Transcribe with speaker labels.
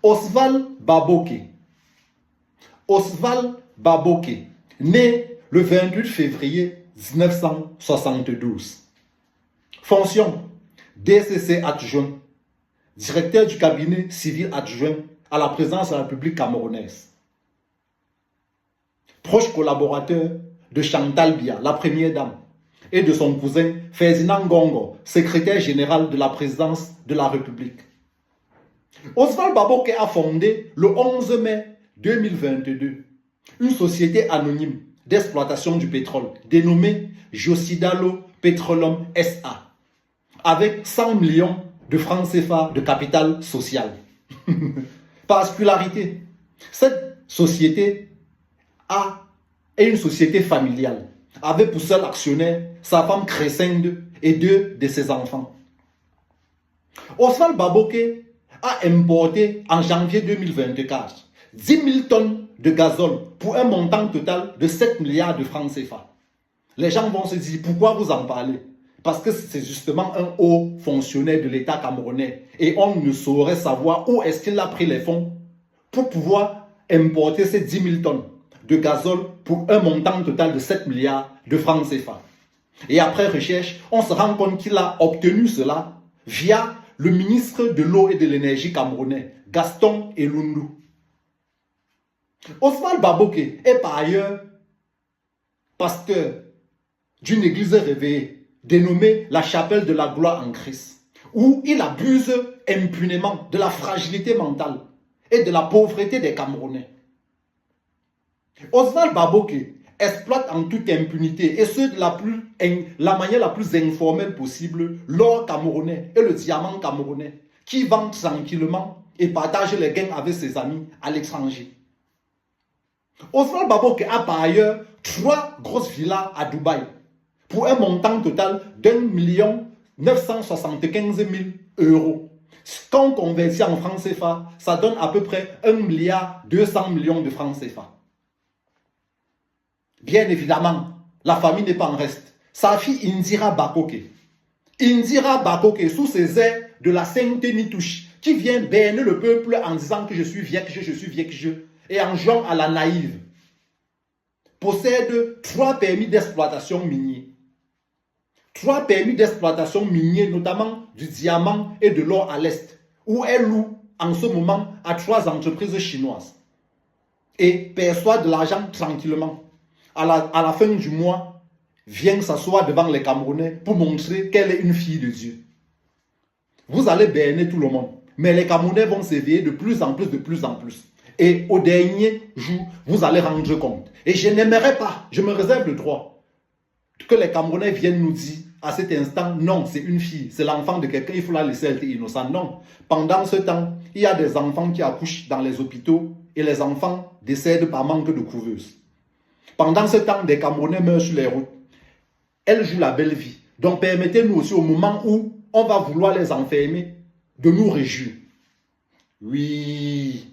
Speaker 1: Oswald Baboké. Oswald Baboké, né le 28 février 1972. Fonction, DCC adjoint, directeur du cabinet civil adjoint à la présidence de la République camerounaise. Proche collaborateur de Chantal Biya, la première dame, et de son cousin Ferdinand Gongo, secrétaire général de la présidence de la République. Oswald Baboké a fondé le 11 mai 2022 une société anonyme d'exploitation du pétrole dénommée Josidalo Petroleum SA avec 100 millions de francs CFA de capital social. Particularité, cette société est une société familiale avec pour seul actionnaire sa femme Crescende et 2 de ses enfants. Oswald Baboké a importé en janvier 2024 10 000 tonnes de gazole pour un montant total de 7 milliards de francs CFA. Les gens vont se dire, pourquoi vous en parlez? Parce que c'est justement un haut fonctionnaire de l'État camerounais et on ne saurait savoir où est-ce qu'il a pris les fonds pour pouvoir importer ces 10 000 tonnes de gazole pour un montant total de 7 milliards de francs CFA. Et après recherche, on se rend compte qu'il a obtenu cela via le ministre de l'eau et de l'énergie camerounais, Gaston Elundu. Oswald Baboké est par ailleurs pasteur d'une église réveillée dénommée la Chapelle de la Gloire en Christ, où il abuse impunément de la fragilité mentale et de la pauvreté des Camerounais. Oswald Baboké exploite en toute impunité et ce de la manière la plus informelle possible l'or camerounais et le diamant camerounais qui vend tranquillement et partage les gains avec ses amis à l'étranger. Oswald Baboké a par ailleurs 3 grosses villas à Dubaï pour un montant total d'1 975 000 €. Quand on convertit en francs CFA, ça donne à peu près 1,2 milliard de francs CFA. Bien évidemment, la famille n'est pas en reste. Sa fille Indira Baboké. Indira Baboké, sous ses airs de la sainte Nitouche, qui vient berner le peuple en disant que je suis Viekje, et en jouant à la naïve, possède 3 permis d'exploitation minier. 3 permis d'exploitation minier, notamment du diamant et de l'or à l'Est, où elle loue en ce moment à 3 entreprises chinoises et perçoit de l'argent tranquillement. À la fin du mois, vient s'asseoir devant les Camerounais pour montrer qu'elle est une fille de Dieu. Vous allez berner tout le monde, mais les Camerounais vont s'éveiller de plus en plus. Et au dernier jour, vous allez rendre compte. Et je n'aimerais pas, je me réserve le droit, que les Camerounais viennent nous dire à cet instant, non, c'est une fille, c'est l'enfant de quelqu'un, il faut la laisser être innocente. Non. Pendant ce temps, il y a des enfants qui accouchent dans les hôpitaux et les enfants décèdent par manque de couveuse. Pendant ce temps, des Camerounais meurent sur les routes. Elle joue la belle vie. Donc permettez-nous aussi au moment où on va vouloir les enfermer, de nous réjouir. Oui.